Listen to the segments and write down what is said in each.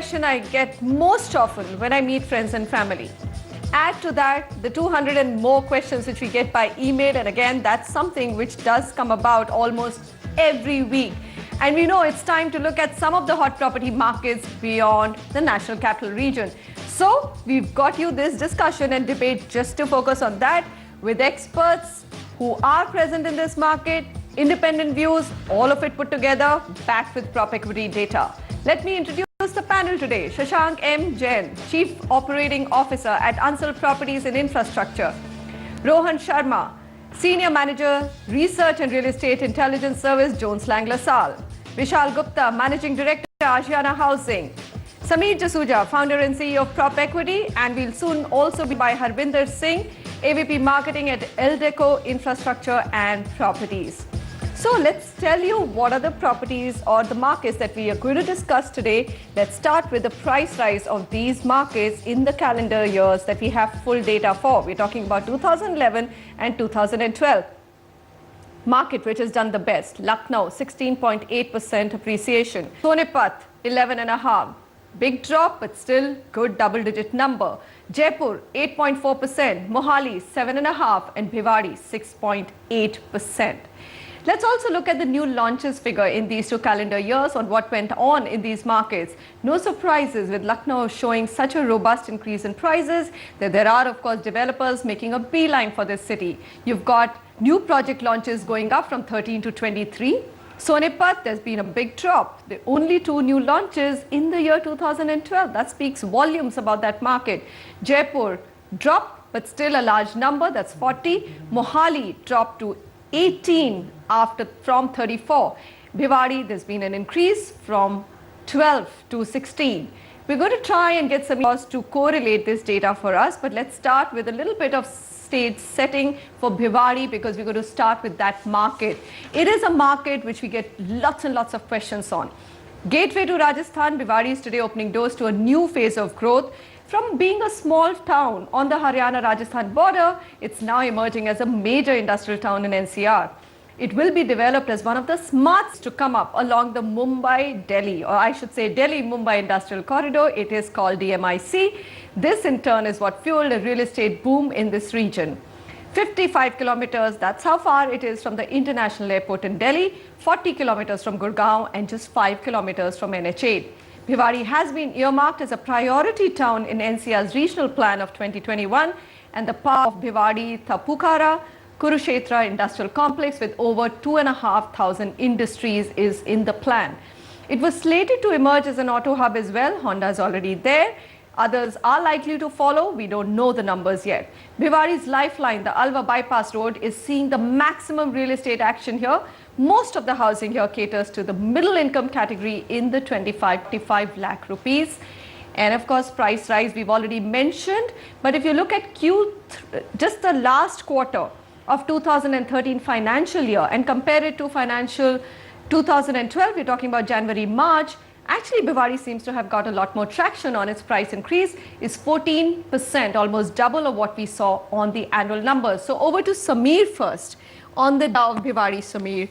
question I get most often when I meet friends and family. Add to that the 200 and more questions which we get by email, and again, that's something which does come about almost every week. And we know it's time to look at some of the hot property markets beyond the National Capital Region. So we've got you this discussion and debate just to focus on that with experts who are present in this market, independent views, all of it put together, backed with prop equity data. Let me introduce the panel today. Shashank M. Jain, Chief Operating Officer at Ansal Properties and Infrastructure. Rohan Sharma, Senior Manager, Research and Real Estate Intelligence Service, Jones Lang LaSalle. Vishal Gupta, Managing Director, Ashiana Housing. Sameer Jasuja, Founder and CEO of Prop Equity, and we'll soon also be by Harbinder Singh, AVP Marketing at Eldeco Infrastructure and Properties. So let's tell you what are the properties or the markets that we are going to discuss today. Let's start with the price rise of these markets in the calendar years that we have full data for. We're talking about 2011 and 2012. Market which has done the best. Lucknow, 16.8% appreciation. Sonipat, 11.5%. Big drop, but still good double-digit number. Jaipur, 8.4%. Mohali, 7.5%. And Bhiwadi, 6.8%. Let's also look at the new launches figure in these two calendar years on what went on in these markets. No surprises with Lucknow showing such a robust increase in prices that there are, of course, developers making a beeline for this city. You've got new project launches going up from 13 to 23. Sonipat, there's been a big drop. The only two new launches in the year 2012. That speaks volumes about that market. Jaipur, drop, but still a large number. That's 40. Mohali dropped to 18 from 34. Bhiwadi, there's been an increase from 12 to 16. We're going to try and get some laws to correlate this data for us, but let's start with a little bit of stage setting for Bhiwadi because we're going to start with that market. It is a market which we get lots and lots of questions on. Gateway to Rajasthan, Bhiwadi is today opening doors to a new phase of growth. From being a small town on the Haryana-Rajasthan border, it's now emerging as a major industrial town in NCR. It will be developed as one of the smarts to come up along the Mumbai-Delhi, or I should say Delhi-Mumbai Industrial Corridor. It is called DMIC. This in turn is what fueled a real estate boom in this region. 55 kilometers, that's how far it is from the international airport in Delhi, 40 kilometers from Gurgaon, and just 5 kilometers from NH8. Bhiwadi has been earmarked as a priority town in NCR's regional plan of 2021, and the part of Bhiwadi, Thapukhara, Kurukshetra industrial complex with over 2,500 industries is in the plan. It was slated to emerge as an auto hub as well. Honda is already there. Others are likely to follow. We don't know the numbers yet. Bhiwadi's lifeline, the Alva Bypass Road, is seeing the maximum real estate action here. Most of the housing here caters to the middle income category in the 25 lakh rupees. And of course, price rise we've already mentioned. But if you look at just the last quarter of 2013 financial year and compare it to financial 2012, we're talking about January, March. Actually, Bhiwadi seems to have got a lot more traction on its price increase. Is 14%, almost double of what we saw on the annual numbers. So over to Sameer first. On the Dow of Bhiwadi, Sameer,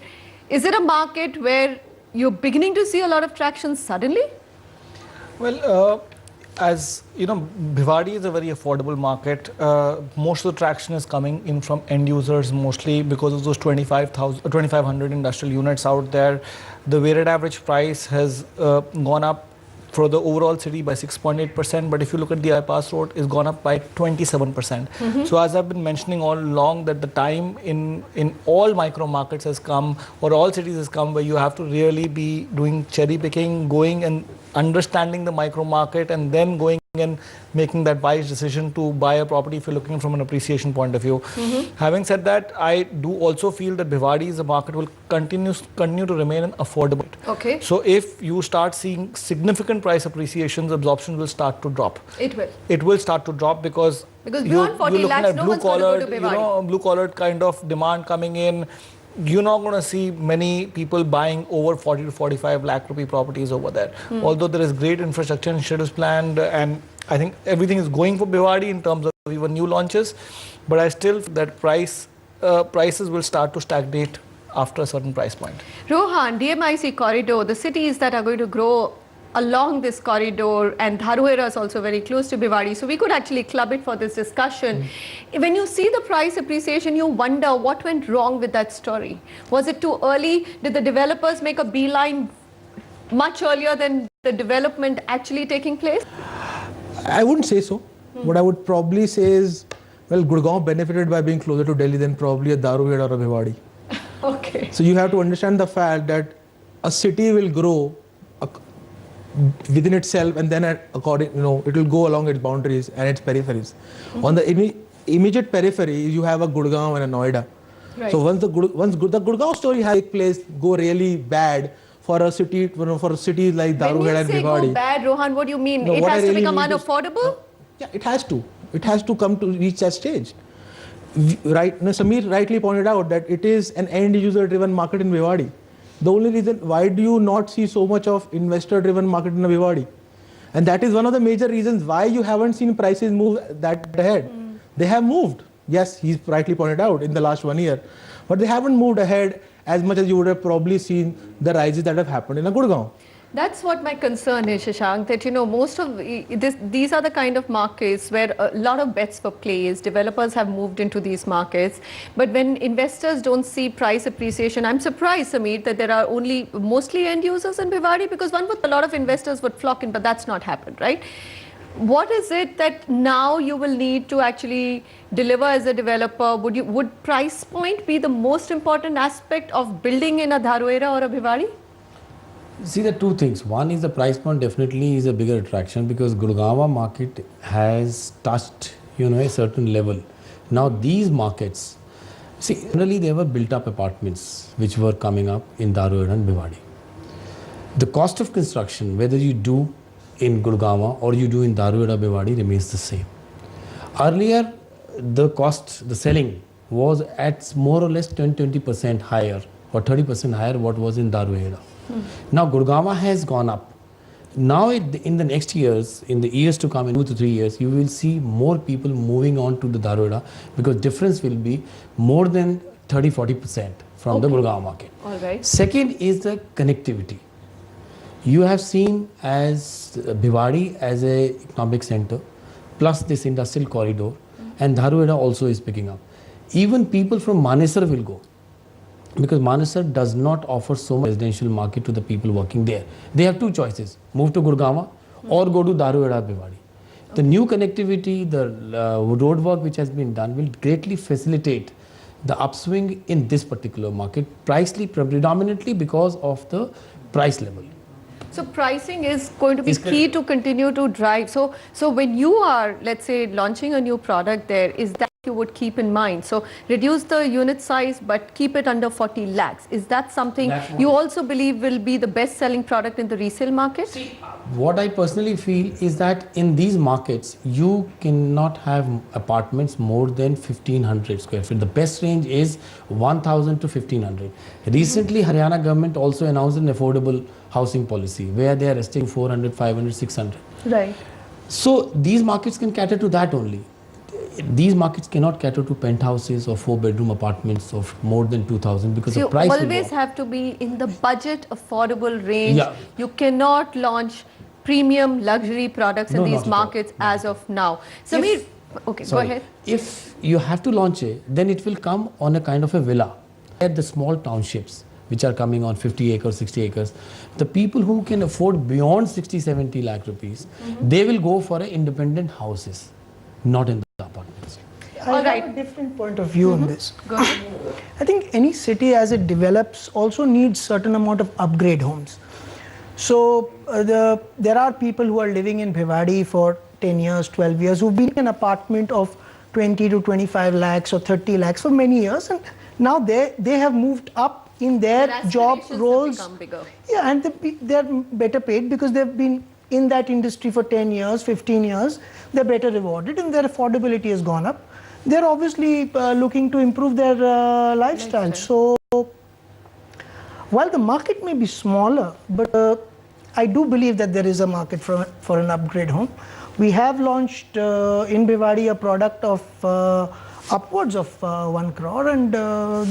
is it a market where you're beginning to see a lot of traction suddenly? Well, as you know, Bhiwadi is a very affordable market. Most of the traction is coming in from end users, mostly because of those 2,500 industrial units out there. The weighted average price has gone up for the overall city by 6.8%, but if you look at the bypass road, it's gone up by 27%. So as I've been mentioning all along, that the time in all micro markets has come, or all cities has come, where you have to really be doing cherry picking, going and understanding the micro market, and then going and making that wise decision to buy a property if you're looking from an appreciation point of view. Having said that, I do also feel that Bhiwadi is a market will continue to remain an affordable. Okay. So if you start seeing significant price appreciations, absorption will start to drop. It will. It will start to drop because beyond 40 lakhs, no one's going to go to Bhiwadi. Blue collared kind of demand coming in. You're not going to see many people buying over 40 to 45 lakh rupee properties over there. Although there is great infrastructure initiatives planned, and I think everything is going for Bhiwadi in terms of even new launches, but I still feel that prices will start to stagnate after a certain price point. Rohan, DMIC corridor, the cities that are going to grow along this corridor, and Dharuhera is also very close to Bhiwadi, so we could actually club it for this discussion. When you see the price appreciation, you wonder what went wrong with that story. Was it too early? Did the developers make a beeline much earlier than the development actually taking place? I wouldn't say so. What I would probably say is, well, Gurgaon benefited by being closer to Delhi than probably a Dharuhera or a Bhiwadi. Okay. So you have to understand the fact that a city will grow within itself, and then according, it will go along its boundaries and its peripheries. On the immediate periphery, you have a Gurgaon and a Noida. Right. So once the Gurgaon story has take place, go really bad for a city, for a city like Dharuhera and When you say Bhiwadi. go bad, Rohan, what do you mean? No, It what has I to really become mean is- unaffordable? Yeah, it has to. It has to come to reach that stage. Right, Samir rightly pointed out that it is an end user driven market in Bhiwadi. The only reason, why do you not see so much of investor driven market in Bhiwadi? And that is one of the major reasons why you haven't seen prices move that ahead. They have moved. Yes, he's rightly pointed out in the last 1 year. But they haven't moved ahead as much as you would have probably seen the rises that have happened in a Gurgaon. That's what my concern is, Shashank, that most of these are the kind of markets where a lot of bets were placed. Developers have moved into these markets, but when investors don't see price appreciation, I'm surprised, Samir, that there are only mostly end users in Bhiwadi, because a lot of investors would flock in, but that's not happened, right? What is it that now you will need to actually deliver as a developer? Would price point be the most important aspect of building in a Dharuhera or a Bhiwadi? See, the two things. One is the price point definitely is a bigger attraction because Gurgaon market has touched, a certain level. Now these markets, see, generally they were built up apartments which were coming up in Dharuhera and Bhiwadi. The cost of construction, whether you do in Gurgaon or you do in Dharuhera, Bhiwadi, remains the same. Earlier, the cost, the selling was at more or less 20% higher or 30% higher what was in Dharuhera. Now Gurgaon has gone up. Now in the next years, in the years to come, in 2 to 3 years, you will see more people moving on to the Dharuhera because difference will be more than 30-40% from the Gurgaon market. All right. Second is the connectivity. You have seen as Bhiwadi as a economic center, plus this industrial corridor, and Dharuhera also is picking up. Even people from Manesar will go. Because Manesar does not offer so much residential market to the people working there. They have two choices, move to Gurgaon or go to Dharuhera, Bhiwadi. The new connectivity, the road work which has been done will greatly facilitate the upswing in this particular market, predominantly because of the price level. So pricing is going to be key to continue to drive. So when you are, let's say, launching a new product there, is that you would keep in mind? So reduce the unit size, but keep it under 40 lakhs. Is that something you also believe will be the best selling product in the resale market? See, what I personally feel is that in these markets, you cannot have apartments more than 1500 square feet. The best range is 1000 to 1500. Recently, Haryana government also announced an affordable housing policy where they are restricting 400, 500, 600. Right. So these markets can cater to that only. These markets cannot cater to penthouses or 4-bedroom apartments of more than 2000 because So the you price will always go up. have to be in the budget affordable range. Yeah. You cannot launch premium luxury products in No, these not at all. markets as of now. Samir, okay, Sorry. go ahead. If you have to launch it, then it will come on a kind of a villa. At the small townships, which are coming on 50 acres, 60 acres, the people who can afford beyond 60, 70 lakh rupees, they will go for independent houses, not in the apartments. I All have right. a different point of view on this. Go ahead. I think any city as it develops also needs certain amount of upgrade homes. So there are people who are living in Bhiwadi for 10 years, 12 years, who've been in an apartment of 20 to 25 lakhs or 30 lakhs for many years, and now they have moved up in their job aspirations have roles. become bigger. Yeah, and they're better paid because they've been in that industry for 10 years, 15 years. They're better rewarded and their affordability has gone up. They're obviously looking to improve their lifestyle. So while the market may be smaller, but I do believe that there is a market for an upgrade home. We have launched in Bhiwadi a product of upwards of 1 crore, and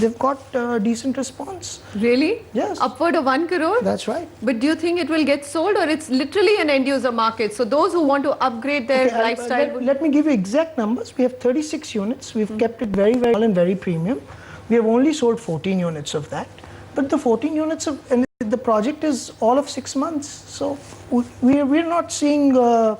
they've got decent response. Really? Yes. Upward of 1 crore? That's right. But do you think it will get sold, or it's literally an end user market? So those who want to upgrade their Okay, lifestyle would... let me give you exact numbers. We have 36 units. We've kept it very, very well and very premium. We have only sold 14 units of that. But the 14 units of, and the project is all of 6 months. So we're not seeing a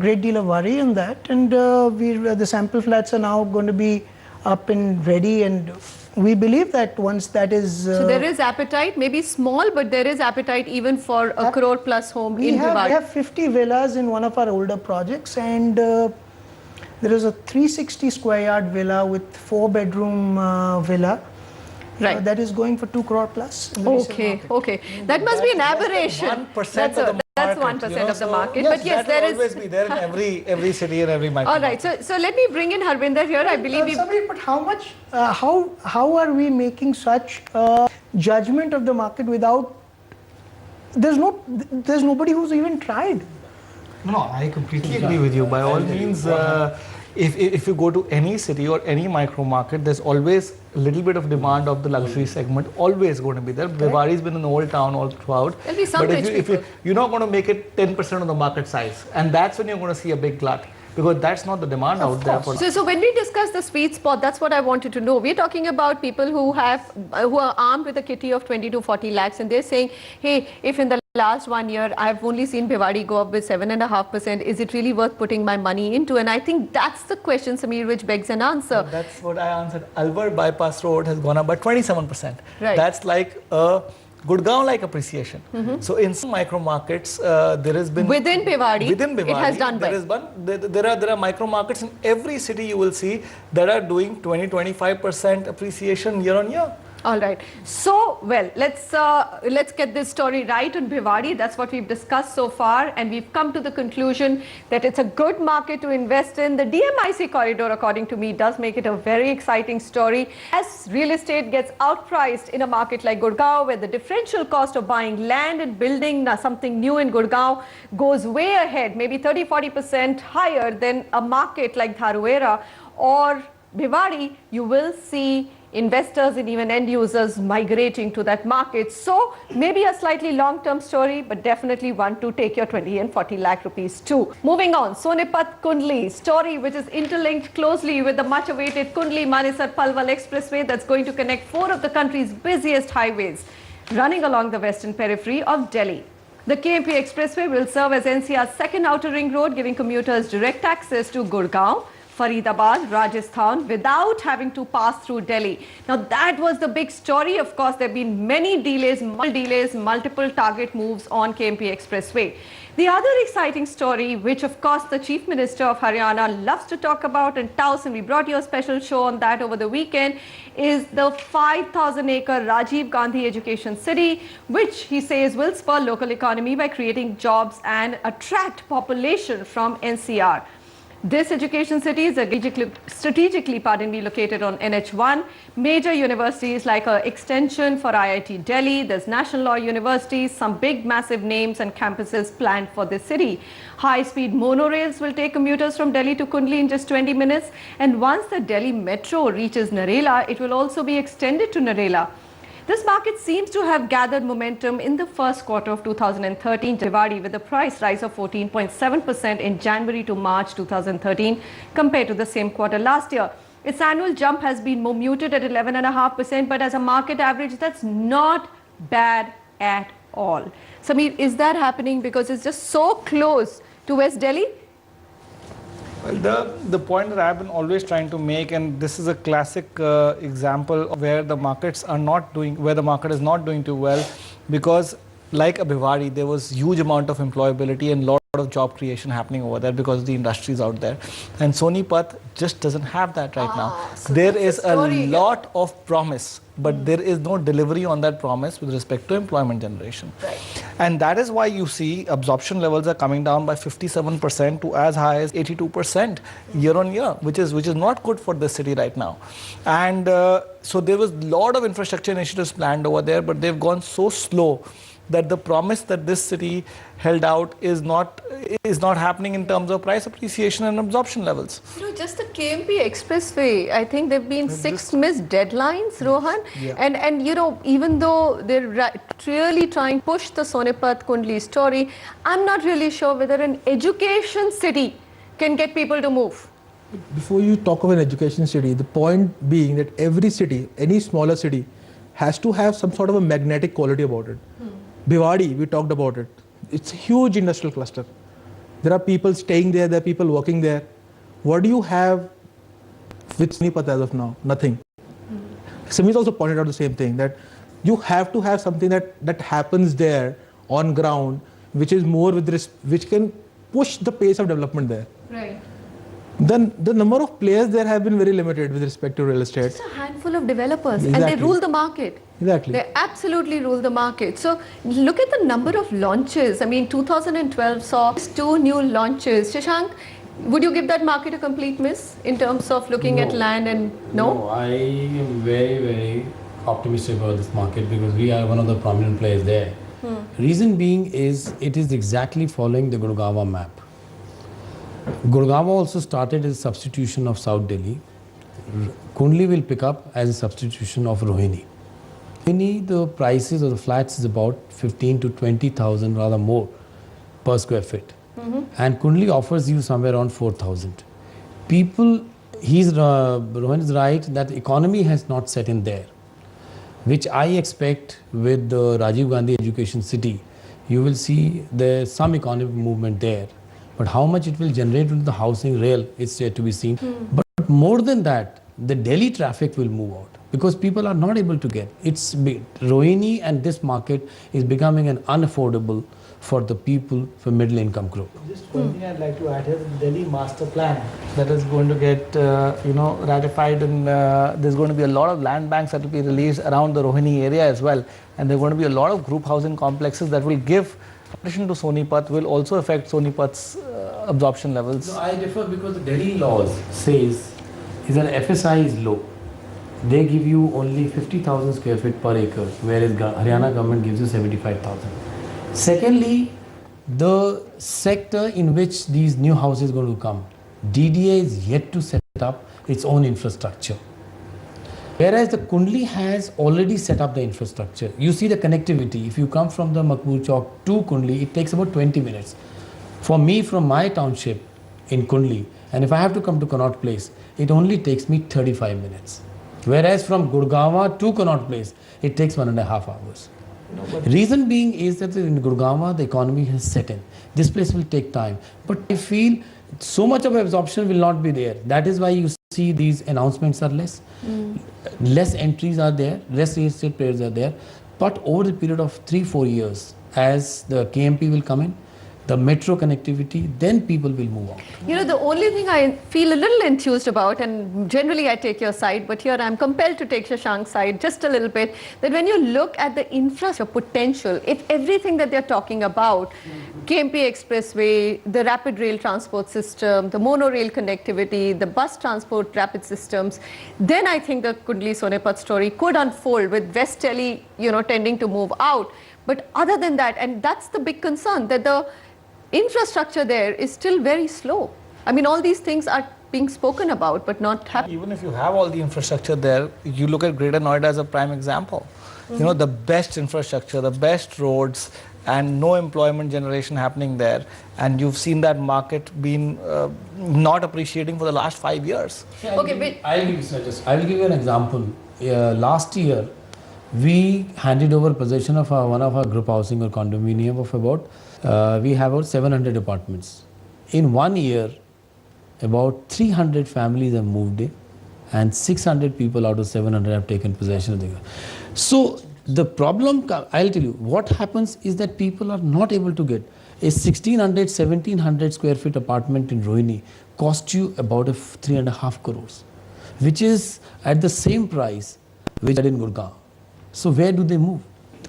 great deal of worry in that. And the sample flats are now going to be up and ready. And we believe that once that is... So there is appetite, maybe small, but there is appetite even for a crore plus home in Bhiwadi. We have 50 villas in one of our older projects, and there is a 360 square yard villa with 4-bedroom villa. Right. That is going for 2 crore plus. In the resale Okay, market. okay. That must be an aberration. 1% of the market. That's 1% of the market. But yes, that there will is... always be there in every city and every micro. All right, so let me bring in Harvinder here. I believe you... Samir, but how much, how are we making such a judgment of the market without, there's nobody who's even tried. No, I completely agree with you. By all means, if you go to any city or any micro market, there's always a little bit of demand of the luxury segment, always going to be there. Bhiwadi's been an old town all throughout. There'll be some but rich people. you're not going to make it 10% of the market size, and that's when you're going to see a big glut, because that's not the demand out there for. So when we discuss the sweet spot, that's what I wanted to know. We're talking about people who are armed with a kitty of 20 to 40 lakhs, and they're saying, hey, if in the last 1 year I've only seen Bhiwadi go up with 7.5%, is it really worth putting my money into? And I think that's the question, Samir, which begs an answer. That's what I answered. Alwar Bypass Road has gone up by 27%. Right. That's like a Gurgaon-like appreciation. So in some micro markets, there has been Within Bhiwadi, it has done well. There are micro markets in every city you will see that are doing 20-25% appreciation year on year. All right. So, well, let's get this story right on Bhiwadi. That's what we've discussed so far, and we've come to the conclusion that it's a good market to invest in. The DMIC corridor, according to me, does make it a very exciting story. As real estate gets outpriced in a market like Gurgaon, where the differential cost of buying land and building something new in Gurgaon goes way ahead, maybe 30-40% higher than a market like Dharuhera or Bhiwadi, you will see investors and even end users migrating to that market. So maybe a slightly long-term story, but definitely one to take your 20 and 40 lakh rupees too. Moving on, Sonipat Kundli, story which is interlinked closely with the much-awaited Kundli-Manesar Palwal Expressway that's going to connect 4 of the country's busiest highways running along the western periphery of Delhi. The KMP Expressway will serve as NCR's second outer ring road, giving commuters direct access to Gurgaon, Faridabad, Rajasthan, without having to pass through Delhi. Now that was the big story. Of course, there have been many delays, multiple target moves on KMP Expressway. The other exciting story, which of course the Chief Minister of Haryana loves to talk about and touts, and we brought you a special show on that over the weekend, is the 5,000-acre Rajiv Gandhi Education City, which he says will spur local economy by creating jobs and attract population from NCR. This education city is strategically located on NH1. Major universities like extension for IIT Delhi, there's National Law University, some big massive names and campuses planned for this city. High-speed monorails will take commuters from Delhi to Kundli in just 20 minutes. And once the Delhi Metro reaches Narela, it will also be extended to Narela. This market seems to have gathered momentum in the first quarter of 2013, Bhiwadi, with a price rise of 14.7% in January to March 2013 compared to the same quarter last year. Its annual jump has been more muted at 11.5%, but as a market average, that's not bad at all. Samir, is that happening because it's just so close to West Delhi? Well, the point that I've been always trying to make, and this is a classic example of where the market is not doing too well, because like a Bhiwadi, there was huge amount of employability and lot of job creation happening over there because the industry is out there. And Sonipat just doesn't have that right now. So there is a lot of promise, but there is no delivery on that promise with respect to employment generation. Right. And that is why you see absorption levels are coming down by 57% to as high as 82% year on year, which is not good for the city right now. And so there was a lot of infrastructure initiatives planned over there, but they've gone so slow that the promise that this city held out is not happening in terms of price appreciation and absorption levels. Just the KMP Expressway, I think there have been 6 missed deadlines, Rohan. Yeah. And even though they're really trying to push the Sonepat Kundli story, I'm not really sure whether an education city can get people to move. Before you talk of an education city, the point being that every city, any smaller city, has to have some sort of a magnetic quality about it. Bhiwadi, we talked about it. It's a huge industrial cluster. There are people staying there, there are people working there. What do you have with Sonipat as of now? Nothing. Sameer also pointed out the same thing, that you have to have something that happens there on ground, which is more which can push the pace of development there. Right. Then the number of players there have been very limited with respect to real estate. Just a handful of developers, and Exactly. they rule the market. Exactly. They absolutely rule the market. So look at the number of launches. I mean, 2012 saw 2 new launches. Shashank, would you give that market a complete miss in terms of looking at No. land and no? I am very, very optimistic about this market because we are one of the prominent players there. Reason being is it is exactly following the Gurgaon map. Gurgaon also started as a substitution of South Delhi. Kundli will pick up as a substitution of Rohini. Rohini, the prices of the flats is about 15 to 20,000, rather more, per square feet. And Kundli offers you somewhere around 4,000. Rohan is right that the economy has not set in there, which I expect with the Rajiv Gandhi Education City. You will see there's some economic movement there. But how much it will generate into the housing rail is yet to be seen. But more than that, the Delhi traffic will move out because people are not able to get. Rohini and this market is becoming an unaffordable for the people, for middle income group. Just one thing I'd like to add here: the Delhi master plan that is going to get ratified, and there's going to be a lot of land banks that will be released around the Rohini area as well, and there are going to be a lot of group housing complexes that will give. In addition to Sonipat, will also affect Sonipat's absorption levels. No, I differ because the Delhi laws says is that FSI is low. They give you only 50,000 square feet per acre, whereas Haryana government gives you 75,000. Secondly, the sector in which these new houses are going to come, DDA is yet to set up its own infrastructure. Whereas the Kundli has already set up the infrastructure. You see the connectivity. If you come from the Makbul Chowk to Kundli, it takes about 20 minutes. For me, from my township in Kundli, and if I have to come to Connaught Place, it only takes me 35 minutes. Whereas from Gurgaon to Connaught Place, it takes 1.5 hours. Reason being is that in Gurgaon, the economy has set in. This place will take time. But I feel so much of absorption will not be there. That is why you see these announcements are less. Less entries are there, less real estate players are there. But over the period of 3-4 years, as the KMP will come in, the metro connectivity, then people will move on. The only thing I feel a little enthused about, and generally I take your side, but here I'm compelled to take Shashank's side just a little bit, that when you look at the infrastructure potential, if everything that they're talking about, KMP Expressway, the rapid rail transport system, the monorail connectivity, the bus transport rapid systems, then I think the Kundli Sonepat story could unfold with West Delhi, tending to move out. But other than that, and that's the big concern, that the infrastructure there is still very slow. I mean, all these things are being spoken about, but not happening. Even if you have all the infrastructure there, you look at Greater Noida as a prime example. The best infrastructure, the best roads, and no employment generation happening there. And you've seen that market being not appreciating for the last 5 years. Okay, I will give you an example. Last year, we handed over possession of one of our group housing or condominium of about, we have about 700 apartments. In 1 year, about 300 families have moved in and 600 people out of 700 have taken possession of the. So the problem, I'll tell you, what happens is that people are not able to get a 1600, 1700 square feet apartment in Rohini cost you about 3.5 crores, which is at the same price which are in Gurgaon. So where do they move?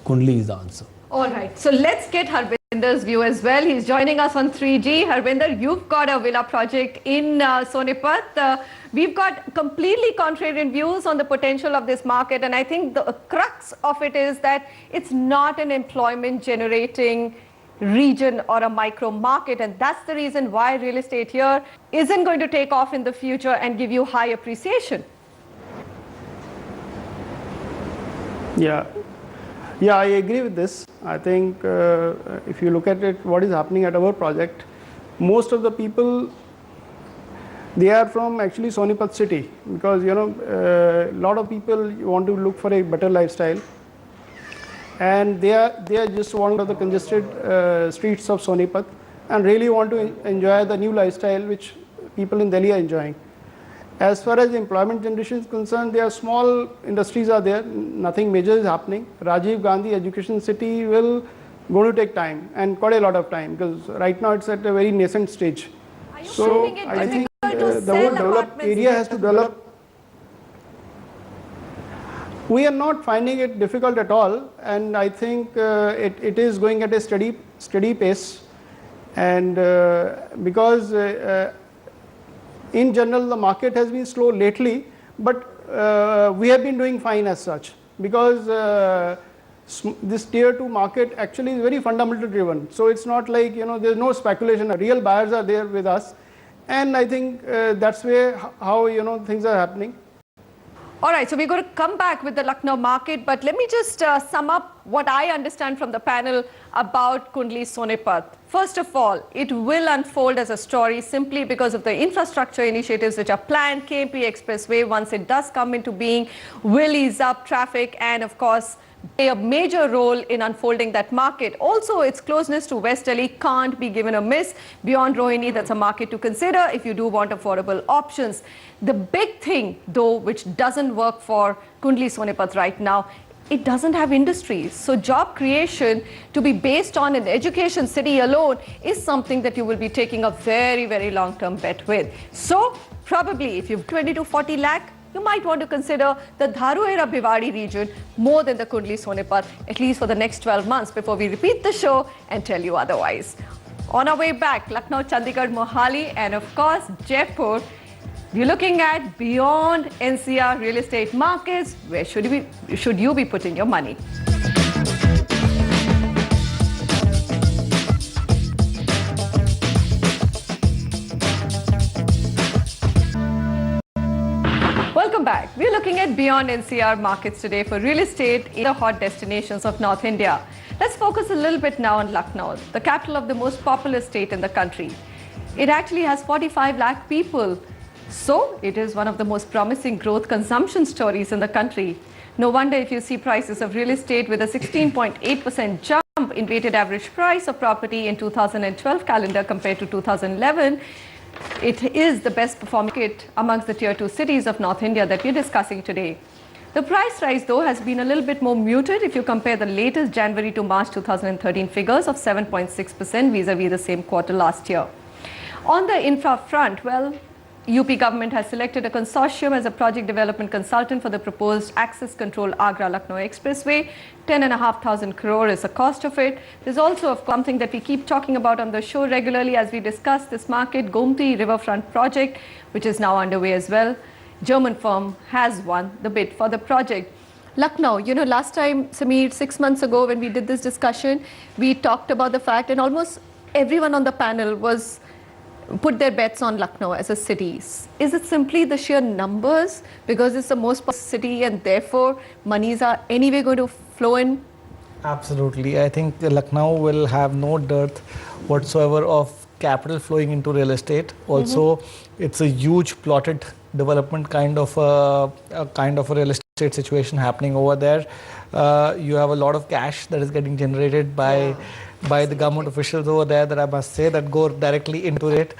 Kundli is the answer. All right, so let's get Harbin Harvinder's view as well. He's joining us on 3G. Harvinder, you've got a villa project in Sonipat. We've got completely contrarian views on the potential of this market, and I think the crux of it is that it's not an employment generating region or a micro market, and that's the reason why real estate here isn't going to take off in the future and give you high appreciation. Yeah, I agree with this. I think if you look at it, what is happening at our project, most of the people, they are from actually Sonipat city, because a lot of people want to look for a better lifestyle, and they are just want of the congested streets of Sonipat and really want to enjoy the new lifestyle which people in Delhi are enjoying. As far as employment generation is concerned, there are small industries are there, nothing major is happening. Rajiv Gandhi Education City will going to take time, and quite a lot of time, because right now it's at a very nascent stage. Are you So finding it I think difficult to the whole sell developed apartments area in has to this develop. We are not finding it difficult at all, and I think it is going at a steady pace, and because in general the market has been slow lately, but we have been doing fine as such, because this tier 2 market actually is very fundamental driven. So it's not like there's no speculation. Real buyers are there with us, and I think that's where how things are happening. All right, so we're going to come back with the Lucknow market, but let me just sum up what I understand from the panel about Kundli Sonipat. First of all, it will unfold as a story simply because of the infrastructure initiatives which are planned. KMP Expressway, once it does come into being, will ease up traffic and, of course, play a major role in unfolding that market. Also, its closeness to West Delhi can't be given a miss. Beyond Rohini, that's a market to consider if you do want affordable options. The big thing, though, which doesn't work for Kundli Sonipat right now, it doesn't have industries. So job creation to be based on an education city alone is something that you will be taking a very, very long-term bet with. So probably if you've 20 to 40 lakh, you might want to consider the Dharuhera Bhiwadi region more than the Kundli Sonipat, at least for the next 12 months before we repeat the show and tell you otherwise. On our way back, Lucknow, Chandigarh, Mohali, and of course, Jaipur. We're looking at beyond NCR real estate markets. Where should you be putting your money? Welcome back. We're looking at beyond NCR markets today for real estate in the hot destinations of North India. Let's focus a little bit now on Lucknow, the capital of the most populous state in the country. It actually has 45 lakh people. So it is one of the most promising growth consumption stories in the country. No wonder if you see prices of real estate with a 16.8% jump in weighted average price of property in 2012 calendar compared to 2011. It is the best performing market amongst the tier 2 cities of North India that we're discussing today. The price rise, though, has been a little bit more muted if you compare the latest January to March 2013 figures of 7.6% vis-a-vis the same quarter last year. On the infra front, well, UP government has selected a consortium as a project development consultant for the proposed access control Agra-Lucknow Expressway. 10,500 crore is the cost of it. There's also something that we keep talking about on the show regularly as we discuss this market, Gomti Riverfront project, which is now underway as well. German firm has won the bid for the project. Lucknow, last time, Sameer, 6 months ago when we did this discussion, we talked about the fact, and almost everyone on the panel put their bets on Lucknow as a city. Is it simply the sheer numbers because it's the most populous city and therefore monies are anyway going to flow in? Absolutely. I think Lucknow will have no dearth whatsoever of capital flowing into real estate. Also, it's a huge plotted development kind of a real estate situation happening over there. You have a lot of cash that is getting generated by the government officials over there, that I must say, that go directly into it.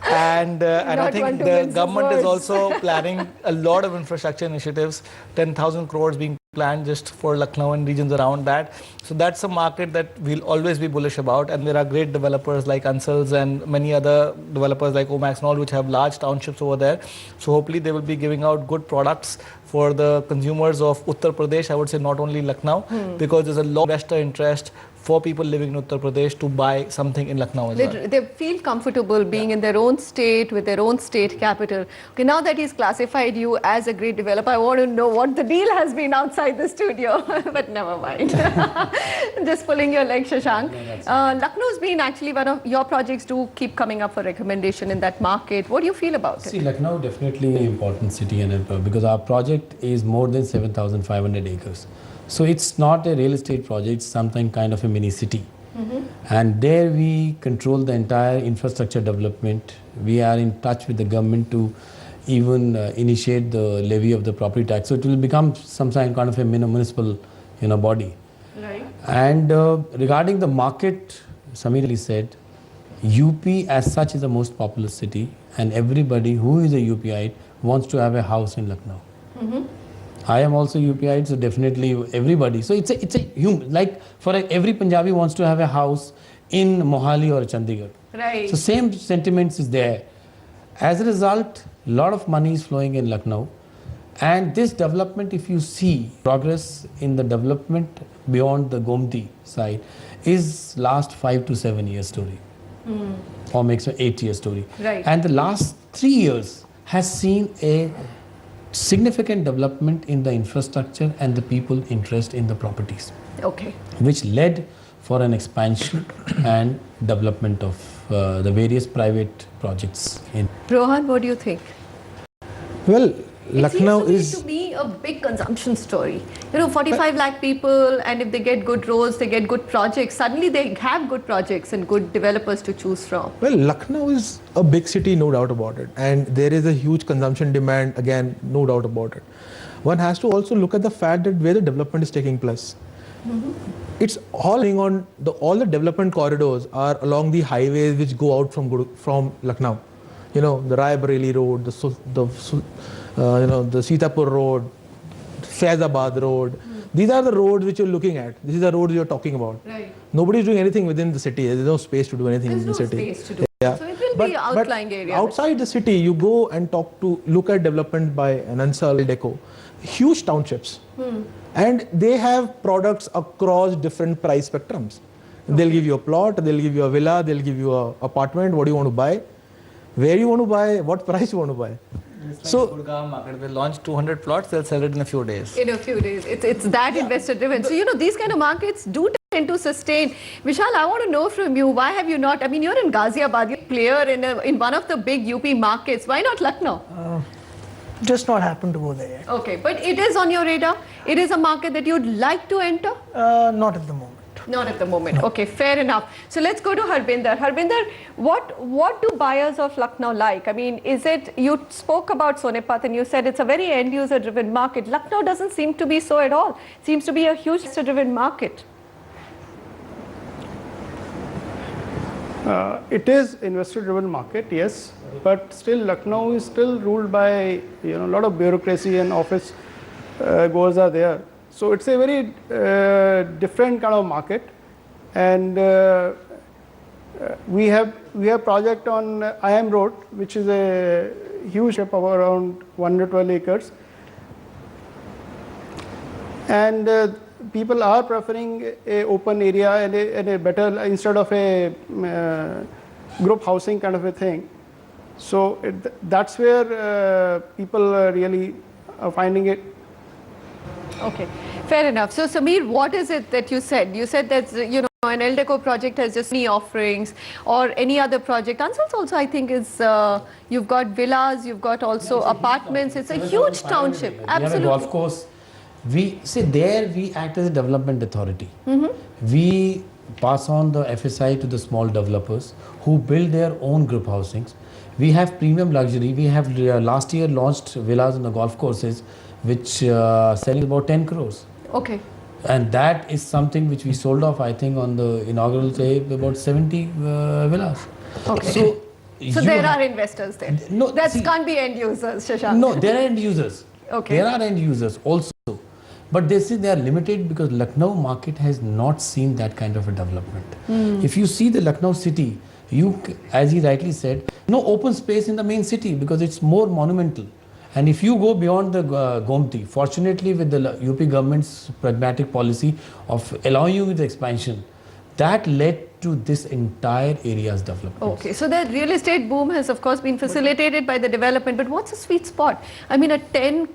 And I think the government is also planning a lot of infrastructure initiatives, 10,000 crores being planned just for Lucknow and regions around that. So that's a market that we'll always be bullish about. And there are great developers like Ansals and many other developers like Omax and all, which have large townships over there. So hopefully they will be giving out good products for the consumers of Uttar Pradesh, I would say not only Lucknow, because there's a lot of investor interest for people living in Uttar Pradesh to buy something in Lucknow as well. They feel comfortable being in their own state with their own state capital. Okay, now that he's classified you as a great developer, I want to know what the deal has been outside the studio. But never mind. Just pulling your leg, Shashank. Lucknow's been actually one of your projects do keep coming up for recommendation in that market. What do you feel about it? See, Lucknow definitely an important city and because our project is more than 7,500 acres. So it's not a real estate project, it's something kind of a mini city. And there we control the entire infrastructure development. We are in touch with the government to even initiate the levy of the property tax. So it will become some kind of a municipal body. Right. And regarding the market, Samir Ali said, UP as such is the most populous city, and everybody who is a UPite wants to have a house in Lucknow. I am also UPite, so definitely everybody. So it's a human, like every Punjabi wants to have a house in Mohali or Chandigarh. Right. So same sentiments is there. As a result, a lot of money is flowing in Lucknow. And this development, if you see progress in the development beyond the Gomti side, is last 5 to 7 years story. Or makes an 8-year story. Right. And the last 3 years has seen a significant development in the infrastructure and the people interest in the properties, Okay. which led for an expansion and development of the various private projects in. Rohan, what do you think? Well, It Lucknow seems is to be a big consumption story. 45 lakh people, and if they get good roads, they get good projects. Suddenly they have good projects and good developers to choose from. Well, Lucknow is a big city, no doubt about it. And there is a huge consumption demand, again, no doubt about it. One has to also look at the fact that where the development is taking place. It's all on all the development corridors are along the highways which go out from Lucknow. The Rai Bareli Road, the Sitapur Road, Faizabad Road. These are the roads which you're looking at. This is the roads you're talking about. Right. Nobody is doing anything within the city. There's no space to do anything There's in no the city. space to do. Yeah. So it will be outlying areas. Outside the city, you go and look at development by Nansal Deco, huge townships, and they have products across different price spectrums. They'll give you a plot, they'll give you a villa, they'll give you an apartment. What do you want to buy? Where you want to buy? What price you want to buy? It's like Gurgaon market. They launch 200 plots, they'll sell it in a few days. In a few days. It's that investor driven. So, these kind of markets do tend to sustain. Vishal, I want to know from you, why have you not, you're in Ghaziabad, you're a player in one of the big UP markets. Why not Lucknow? Just not happened to go there yet. Okay, but it is on your radar. It is a market that you'd like to enter? Not at the moment. Not at the moment. No. Okay, fair enough. So let's go to Harbinder. Harbinder, what do buyers of Lucknow like? Is it, you spoke about Sonepat and you said it's a very end user driven market. Lucknow doesn't seem to be so at all. Seems to be a huge investor driven market. It is investor driven market, yes, but still Lucknow is still ruled by a lot of bureaucracy and office goers are there. So it's a very different kind of market, and we have project on IM Road, which is a huge strip of around 112 acres, and people are preferring a open area and a better, instead of a group housing kind of a thing. So that's where people really are finding it. Okay, fair enough. So Samir, what is it that you said? You said that an Eldeco project has just any offerings or any other project. Ansals also, I think, is you've got villas, you've got also apartments. It's a huge township. Absolutely. We have a golf course. We act as a development authority. We pass on the FSI to the small developers who build their own group housings. We have premium luxury. We have last year launched villas on the golf courses, which selling about 10 crores. Okay. And that is something which we sold off, I think, on the inaugural day, about 70 villas. Okay. So there are investors there. No, can't be end users, Shashank. No, there are end users. Okay. There are end users also. But they are limited because Lucknow market has not seen that kind of a development. If you see the Lucknow city, as he rightly said, no open space in the main city because it's more monumental. And if you go beyond the Gomti, fortunately with the UP government's pragmatic policy of allowing you with expansion, that led to this entire area's development. Okay, so the real estate boom has of course been facilitated by the development, but what's a sweet spot? I mean, a 10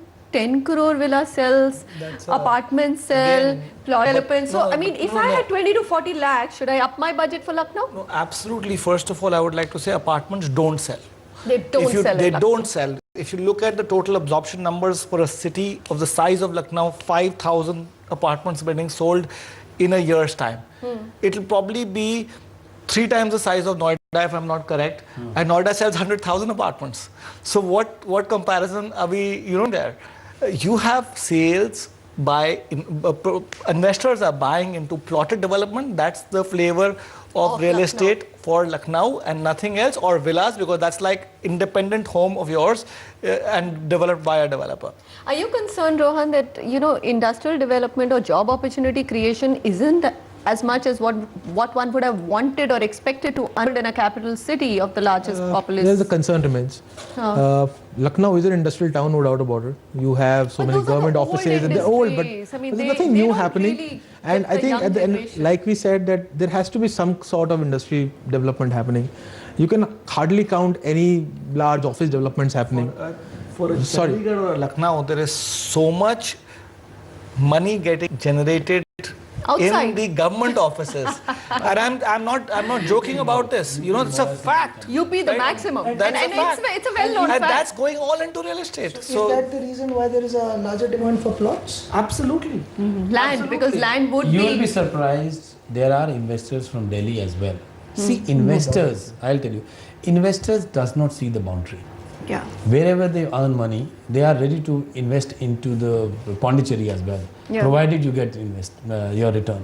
crore villa sells, apartments sell, again, plot development. So, no, I mean, if no, I no. had 20 to 40 lakhs, should I up my budget for Lucknow? No, absolutely. First of all, I would like to say apartments don't sell. They don't If you- sell They in Lucknow. don't sell. If you look at the total absorption numbers for a city of the size of Lucknow, 5,000 apartments being sold in a year's time. It'll probably be 3 times the size of Noida, if I'm not correct. And Noida sells 100,000 apartments. So what comparison are we, there? You have sales by investors are buying into plotted development. That's the flavor of real Lucknow. estate for Lucknow and nothing else, or villas, because that's like independent home of yours and developed by a developer. Are you concerned, Rohan, that industrial development or job opportunity creation isn't as much as what one would have wanted or expected to unfold in a capital city of the largest populace? There's the concern remains. Lucknow is an industrial town, no doubt about it. You have so But many those are the government old offices, and they're old, but industries. I mean, there's they- nothing they new don't happening. really And get I the think young at the end, generation. like we said, that there has to be some sort of industry development happening. You can hardly count any large office developments happening. For a Sorry. Chandigarh or Lucknow, there is so much money getting generated Outside. in the government offices, and I'm not joking about this. It's a fact. UP the Right? maximum. That's and a fact. it's a well-known And fact. that's going all into real estate. Is that the reason why there is a larger demand for plots? Absolutely. Land, because land would You will be... be surprised, there are investors from Delhi as well. See, investors, I'll tell you, investors does not see the boundary. Yeah. Wherever they earn money, they are ready to invest into the Pondicherry as well, Yeah. provided you get your return.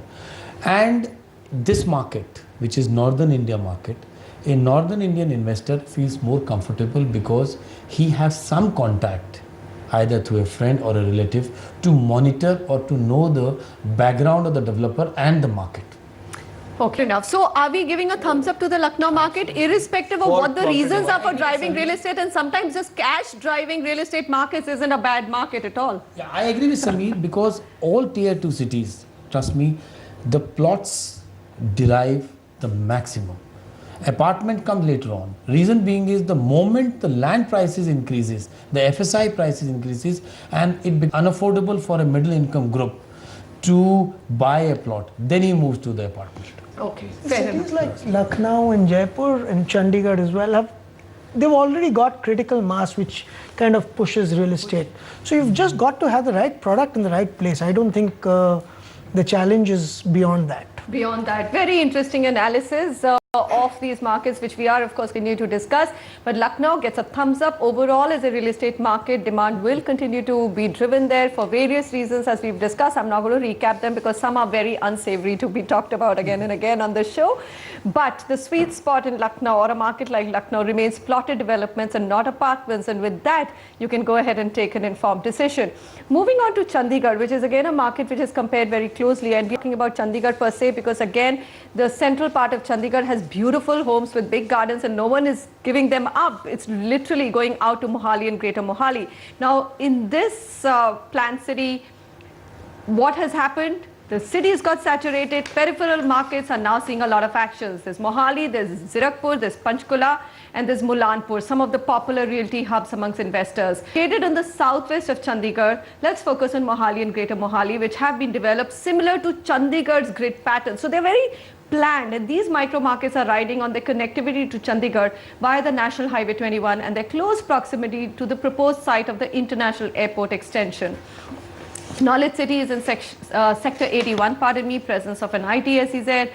And this market, which is Northern India market, a Northern Indian investor feels more comfortable because he has some contact, either through a friend or a relative, to monitor or to know the background of the developer and the market. Okay, enough. So, are we giving a thumbs up to the Lucknow market, irrespective of For what the profit reasons are for development. driving real estate? And sometimes just cash driving real estate markets isn't a bad market at all. Yeah, I agree with Sameer because all tier 2 cities, trust me, the plots derive the maximum. Apartment comes later on. Reason being is the moment the land prices increases, the FSI prices increases, and it becomes unaffordable for a middle income group to buy a plot. Then he moves to the apartment. Okay, fair enough. Cities like Lucknow and Jaipur and Chandigarh as well they've already got critical mass which kind of pushes real estate. So you've just got to have the right product in the right place. I don't think the challenge is beyond that. Beyond that, very interesting analysis of these markets, which we are, of course, continue to discuss. But Lucknow gets a thumbs up. Overall, as a real estate market, demand will continue to be driven there for various reasons, as we've discussed. I'm not going to recap them because some are very unsavory to be talked about again and again on the show. But the sweet spot in Lucknow, or a market like Lucknow, remains plotted developments and not apartments. And with that, you can go ahead and take an informed decision. Moving on to Chandigarh, which is again a market which is compared very closely. And we're talking about Chandigarh per se because, again, the central part of Chandigarh has beautiful homes with big gardens and no one is giving them up. It's literally going out to Mohali and Greater Mohali. Now, in this planned city, what has happened? The city's got saturated. Peripheral markets are now seeing a lot of actions. There's Mohali, there's Zirakpur, there's Panchkula, and there's Mulanpur, some of the popular realty hubs amongst investors. Located in the southwest of Chandigarh, let's focus on Mohali and Greater Mohali, which have been developed similar to Chandigarh's grid pattern. So they're very planned, and these micro markets are riding on their connectivity to Chandigarh via the National Highway 21 and their close proximity to the proposed site of the International Airport extension. Knowledge City is in Sector 81, presence of an ITSEZ,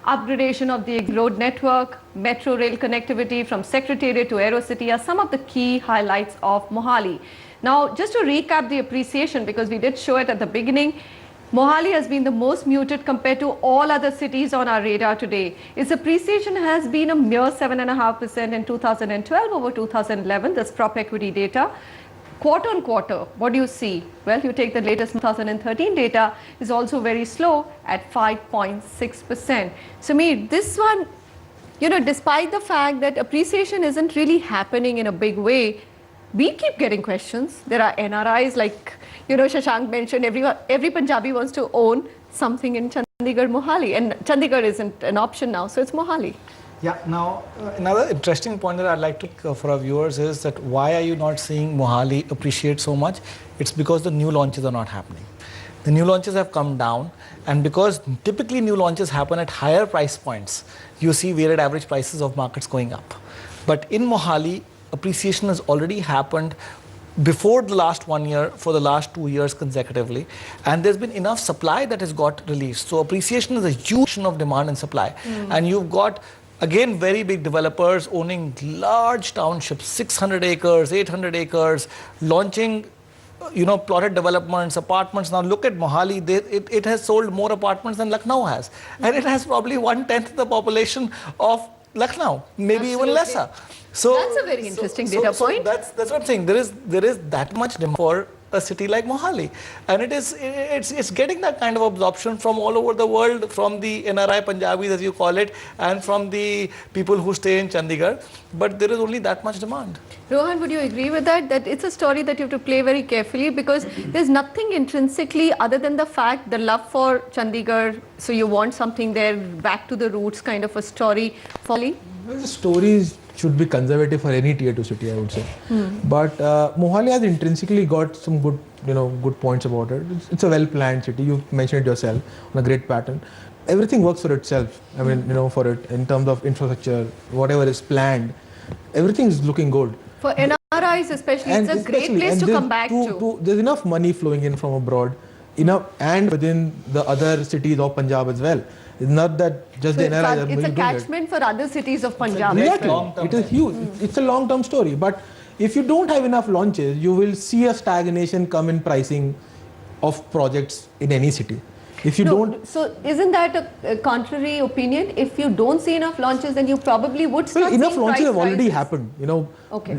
upgradation of the road network, metro rail connectivity from Secretariat to Aerocity are some of the key highlights of Mohali. Now, just to recap the appreciation, because we did show it at the beginning, Mohali has been the most muted compared to all other cities on our radar today. Its appreciation has been a mere 7.5% in 2012 over 2011, that's prop equity data. Quarter on quarter, what do you see? Well, you take the latest 2013 data, is also very slow at 5.6%. Sameer, this one, despite the fact that appreciation isn't really happening in a big way, we keep getting questions. There are NRIs, like, Shashank mentioned, every Punjabi wants to own something in Chandigarh, Mohali. And Chandigarh isn't an option now, so it's Mohali. Yeah, now another interesting point that I'd like to for our viewers is that why are you not seeing Mohali appreciate so much? It's because the new launches are not happening. The new launches have come down, and because typically new launches happen at higher price points, you see weighted average prices of markets going up. But in Mohali, appreciation has already happened before the last 1 year, for the last 2 years consecutively, and there's been enough supply that has got released. So appreciation is a huge of demand and supply, and you've got again very big developers owning large townships, 600 acres, 800 acres, launching plotted developments, apartments. Now look at Mohali, it has sold more apartments than Lucknow has, and it has probably 1/10 the population of Lucknow, maybe even lesser. So that's a very interesting data point. That's what I'm saying. There is that much demand for a city like Mohali, and it's getting that kind of absorption from all over the world, from the NRI Punjabis, as you call it, and from the people who stay in Chandigarh. But there is only that much demand. Rohan, would you agree with that? That it's a story that you have to play very carefully, because there's nothing intrinsically other than the fact, the love for Chandigarh, so you want something there, back to the roots kind of a story. Folly? Well, the stories should be conservative for any tier 2 city, I would say. But Mohali has intrinsically got some good, good points about it. It's a well-planned city. You mentioned it yourself on a great pattern. Everything works for itself. I mean, for it in terms of infrastructure, whatever is planned, everything is looking good. For NRIs especially, it's a great place to come back to. There's enough money flowing in from abroad, and within the other cities of Punjab as well. It's not that just the NRIs are It's a doing catchment for other cities of Punjab. Exactly. It is huge. It's a long-term story. But if you don't have enough launches, you will see a stagnation come in pricing of projects in any city. If you don't... So isn't that a contrary opinion? If you don't see enough launches, then you probably would start seeing enough launches have already rises. happened. Okay.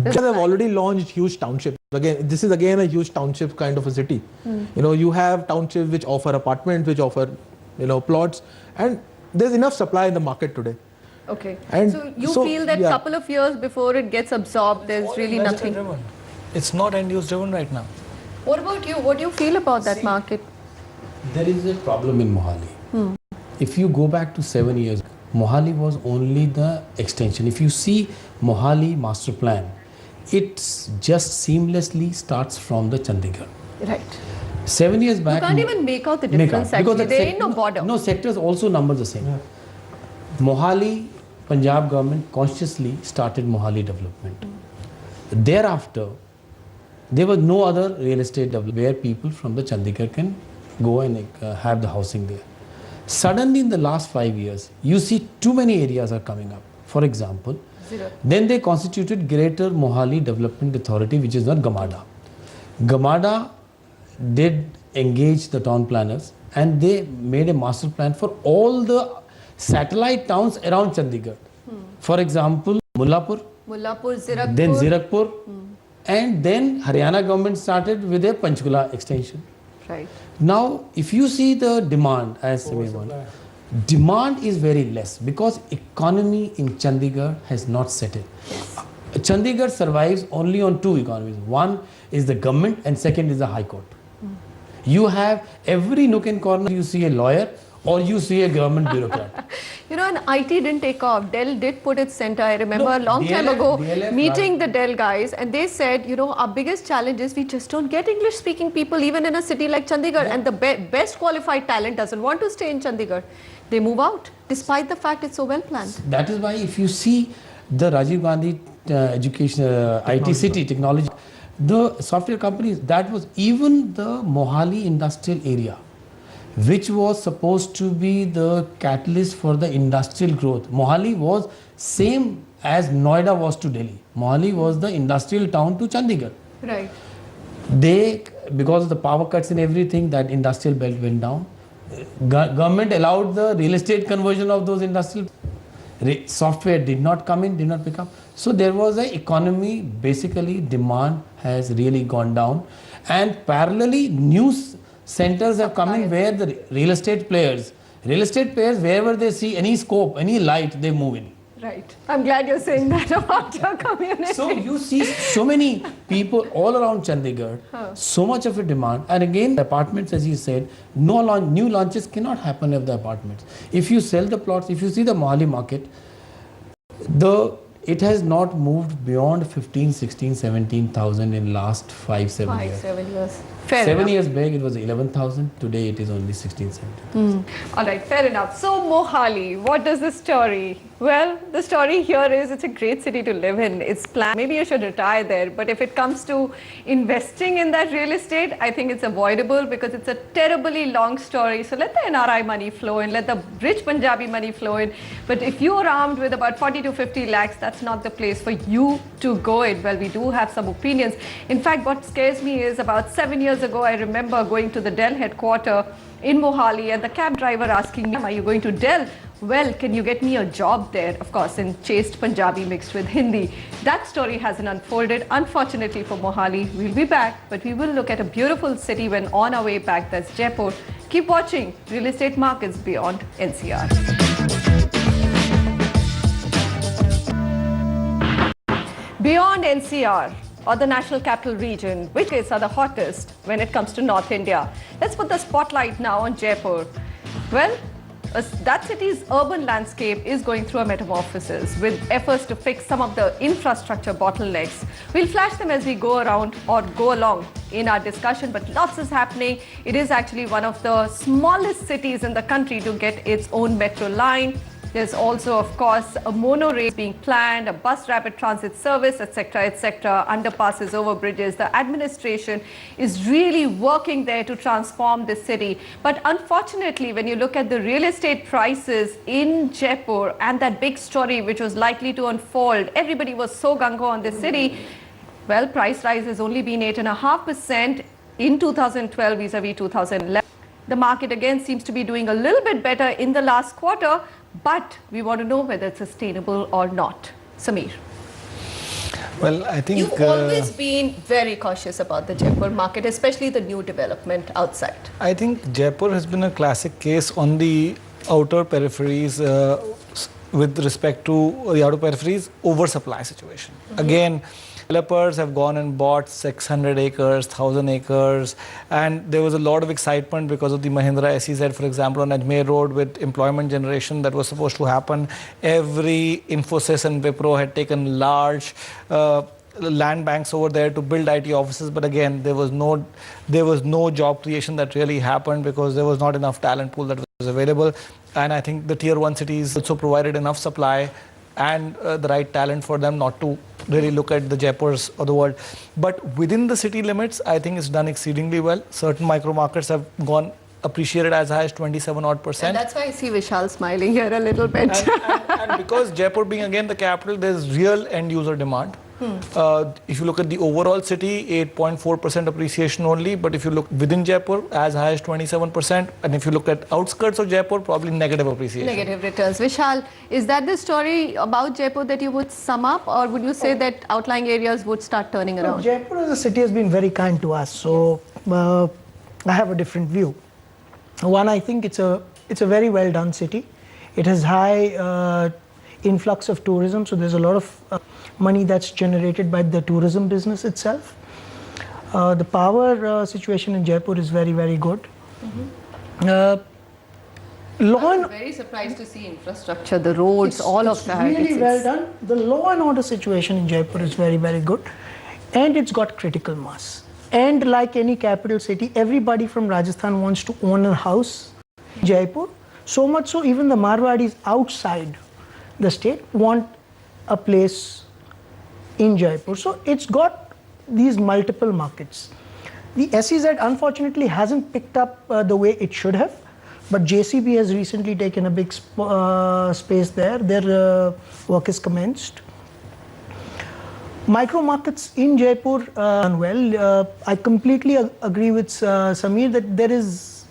Because they've already launched huge townships. Again, this is again a huge township kind of a city. You have townships which offer apartments, which offer plots, and there's enough supply in the market today. Okay. And so you feel that couple of years before it gets absorbed, there's really nothing. Driven. It's not end-use driven right now. What about you? What do you feel about that market? There is a problem in Mohali. If you go back to 7 years, Mohali was only the extension. If you see Mohali master plan, it just seamlessly starts from the Chandigarh. Right. 7 years back, You can't even make out the difference actually. There ain't no border. No, sectors also number the same. Mohali, Punjab government consciously started Mohali development. Thereafter, there was no other real estate development where people from the Chandigarh can go and have the housing there. Suddenly in the last 5 years, you see too many areas are coming up. For example, then they constituted Greater Mohali Development Authority, which is not GAMADA. GAMADA did engage the town planners, and they made a master plan for all the satellite towns around Chandigarh. For example, Mullapur, Zirakpur. then Zirakpur, and then Haryana government started with a Panchkula extension. Right. Now, if you see the demand, as demand is very less because economy in Chandigarh has not settled. Chandigarh survives only on two economies. One is the government and second is the High Court. You have every nook and corner, you see a lawyer or you see a government bureaucrat. And IT didn't take off. Dell did put its center. I remember a long time ago meeting the Dell guys, and they said, our biggest challenge is we just don't get English speaking people even in a city like Chandigarh, and the best qualified talent doesn't want to stay in Chandigarh. They move out despite the fact it's so well planned. That is why if you see the Rajiv Gandhi education, IT city, technology, the software companies, that was even the Mohali industrial area, which was supposed to be the catalyst for the industrial growth. Mohali was same as Noida was to Delhi. Mohali was the industrial town to Chandigarh. Right. Because of the power cuts and everything, that industrial belt went down. Government allowed the real estate conversion of those industrial. Software did not come in, did not pick up. So there was an economy, basically demand has really gone down. And parallelly, new centers have come in where the real estate players, wherever they see any scope, any light, they move in. Right. I'm glad you're saying that about your community. So you see so many people all around Chandigarh, so much of a demand. And again, the apartments, as you said, new launches cannot happen of the apartments. If you sell the plots, if you see the Mohali market, it has not moved beyond 15, 16, 17,000 in last 5-7 years. 7 years. Fair 7 enough. years back it was 11,000. Today it is only 16, 17. All right, fair enough. So Mohali, what does the story? Well, the story here is it's a great city to live in. It's planned. Maybe you should retire there. But if it comes to investing in that real estate, I think it's avoidable because it's a terribly long story. So let the NRI money flow in, let the rich Punjabi money flow in. But if you're armed with about 40 to 50 lakhs, that's not the place for you to go in. Well, we do have some opinions. In fact, what scares me is about 7 years ago, I remember going to the Dell headquarters in Mohali and the cab driver asking me, are you going to Dell? Well, can you get me a job there? Of course, in chaste Punjabi mixed with Hindi. That story hasn't unfolded, unfortunately for Mohali. We'll be back, but we will look at a beautiful city when on our way back. That's Jaipur. Keep watching Real Estate Markets Beyond NCR. Beyond NCR, or the National Capital Region, which states are the hottest when it comes to North India? Let's put the spotlight now on Jaipur. Well, that city's urban landscape is going through a metamorphosis with efforts to fix some of the infrastructure bottlenecks. We'll flash them as we go around or go along in our discussion, but lots is happening. It is actually one of the smallest cities in the country to get its own metro line. There's also, of course, a monorail being planned, a bus rapid transit service, etc., underpasses, overbridges. The administration is really working there to transform the city. But unfortunately, when you look at the real estate prices in Jaipur and that big story which was likely to unfold, everybody was so gung-ho on the city. Well, price rise has only been 8.5% in 2012 vis-a-vis 2011. The market again seems to be doing a little bit better in the last quarter, but we want to know whether it's sustainable or not. Sameer. Well, I think You've always been very cautious about the Jaipur market, especially the new development outside. I think Jaipur has been a classic case on the outer peripheries with respect to the outer peripheries oversupply situation. Again, developers have gone and bought 600 acres, 1,000 acres, and there was a lot of excitement because of the Mahindra SEZ, for example, on Ajmer Road with employment generation that was supposed to happen. Every Infosys and Wipro had taken large land banks over there to build IT offices, but again, there was no job creation that really happened because there was not enough talent pool that was available. And I think the tier 1 cities also provided enough supply and the right talent for them not to really look at the Jaipurs of the world. But within the city limits, I think it's done exceedingly well. Certain micro markets have gone appreciated as high as 27% And that's why I see Vishal smiling here a little bit. and because Jaipur being again the capital, there's real end user demand. If you look at the overall city, 8.4% appreciation only, but if you look within Jaipur, as high as 27%, and if you look at outskirts of Jaipur, probably negative appreciation. Negative returns. Vishal, is that the story about Jaipur that you would sum up, or would you say that outlying areas would start turning around? Jaipur as a city has been very kind to us, so I have a different view. One, I think it's a very well done city. It has high influx of tourism, so there's a lot of money that's generated by the tourism business itself. The power situation in Jaipur is very, very good. I'm very surprised to see infrastructure, the roads, all of that. Really well done. The law and order situation in Jaipur is very, very good, and it's got critical mass. And like any capital city, everybody from Rajasthan wants to own a house in Jaipur. So much so, even the Marwadis outside the state want a place in Jaipur. So it's got these multiple markets. The SEZ unfortunately hasn't picked up the way it should have, but JCB has recently taken a big space there. Their work is commenced. Micro markets in Jaipur done well. I completely agree with Sameer that there is,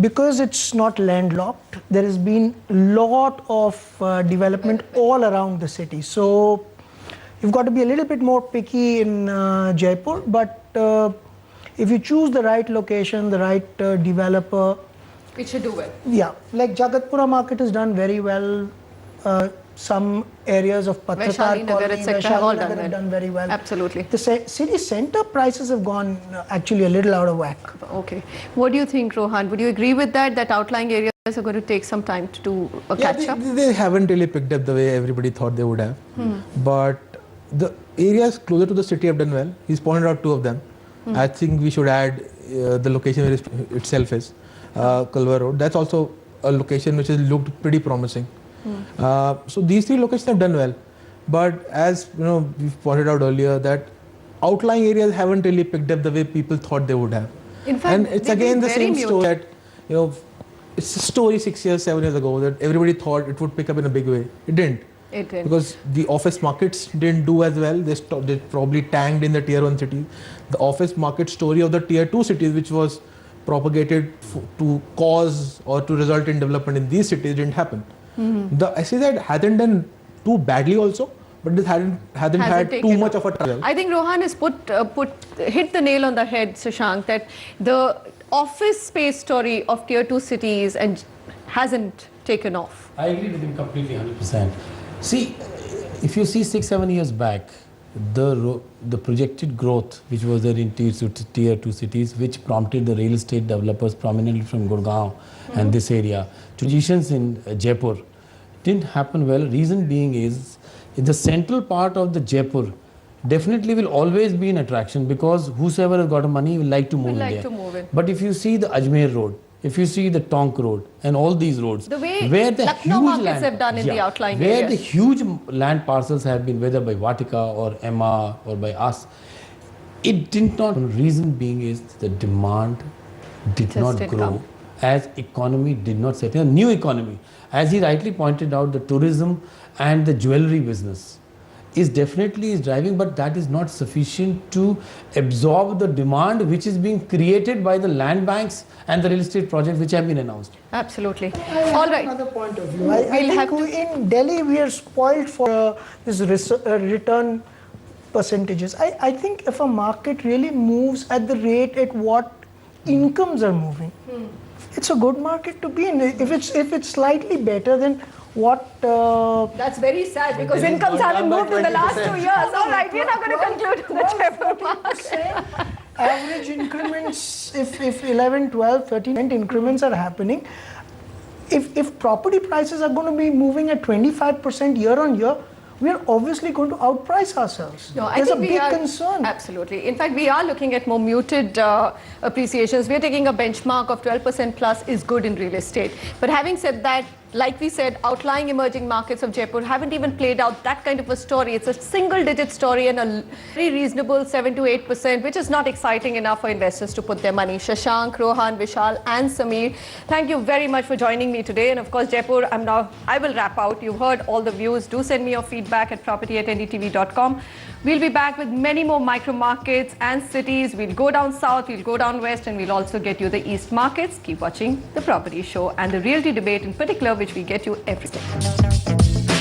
because it's not landlocked, there has been a lot of development all around the city. So you've got to be a little bit more picky in Jaipur, but if you choose the right location, the right developer, It should do well. yeah, like Jagatpura market has done very well. some areas of Patratar Vaishali Nagar, colony, etc. have all Vaishali Nagar have done very well. Absolutely. The city center prices have gone actually a little out of whack. Okay. What do you think, Rohan? Would you agree with that, that outlying areas are going to take some time to do a catch up? They haven't really picked up the way everybody thought they would have. But the areas closer to the city have done well. He's pointed out two of them. I think we should add the location where it itself is, Kalwar Road. That's also a location which has looked pretty promising. So these three locations have done well. But as you know, we've pointed out earlier that outlying areas haven't really picked up the way people thought they would have. In fact, And it's they've again been the very same muted. story that, you know, it's a story 6 years, 7 years ago that everybody thought it would pick up in a big way. It didn't. It did. Because the office markets didn't do as well. They probably tanked in the tier 1 cities. The office market story of the tier 2 cities, which was propagated to cause or to result in development in these cities, didn't happen. The SEZ hadn't done too badly also, but it hasn't had taken too much off. of a travel. I think Rohan has hit the nail on the head, Shashank, that the office space story of tier 2 cities and hasn't taken off. I agree with him completely, 100%. See, if you see 6-7 years back, the projected growth which was there in tier 2 cities, which prompted the real estate developers prominently from Gurgaon and this area to positions in Jaipur, didn't happen well. Reason being is in the central part of the Jaipur definitely will always be an attraction because whosoever has got money will like to move in like there. to move in. But if you see the Ajmer Road, if you see the Tonk Road and all these roads, The way where the Lucknow huge markets land, have done in the outlying where areas. the huge land parcels have been, whether by Vatika or Emma or by us, it did not. Reason being is the demand did Just not didn't grow come. as economy did not set in. A new economy, as he rightly pointed out, the tourism and the jewelry business is definitely driving, but that is not sufficient to absorb the demand which is being created by the land banks and the real estate projects which have been announced. Absolutely. I have All right. another point of view. I We'll have think in Delhi we are spoiled for this return percentages. I think if a market really moves at the rate at what incomes are moving, it's a good market to be in. If it's slightly better than what That's very sad because incomes haven't moved in the last 2 years. All right, we're not going to conclude on the Jaipur market. average increments, if 11, 12, 13% increments are happening, if property prices are going to be moving at 25% year on year, we are obviously going to outprice ourselves. No, I There's a think we big are, concern. Absolutely. In fact, we are looking at more muted appreciations. We're taking a benchmark of 12% plus is good in real estate. But having said that, like we said, outlying emerging markets of Jaipur haven't even played out that kind of a story. It's a single-digit story and a very reasonable 7 to 8%, which is not exciting enough for investors to put their money. Shashank, Rohan, Vishal, and Sameer, thank you very much for joining me today. And of course, Jaipur, I will wrap out. You've heard all the views. Do send me your feedback at property@ndtv.com. We'll be back with many more micro markets and cities. We'll go down south, we'll go down west, and we'll also get you the east markets. Keep watching The Property Show and the Realty Debate in particular, which we get you every day.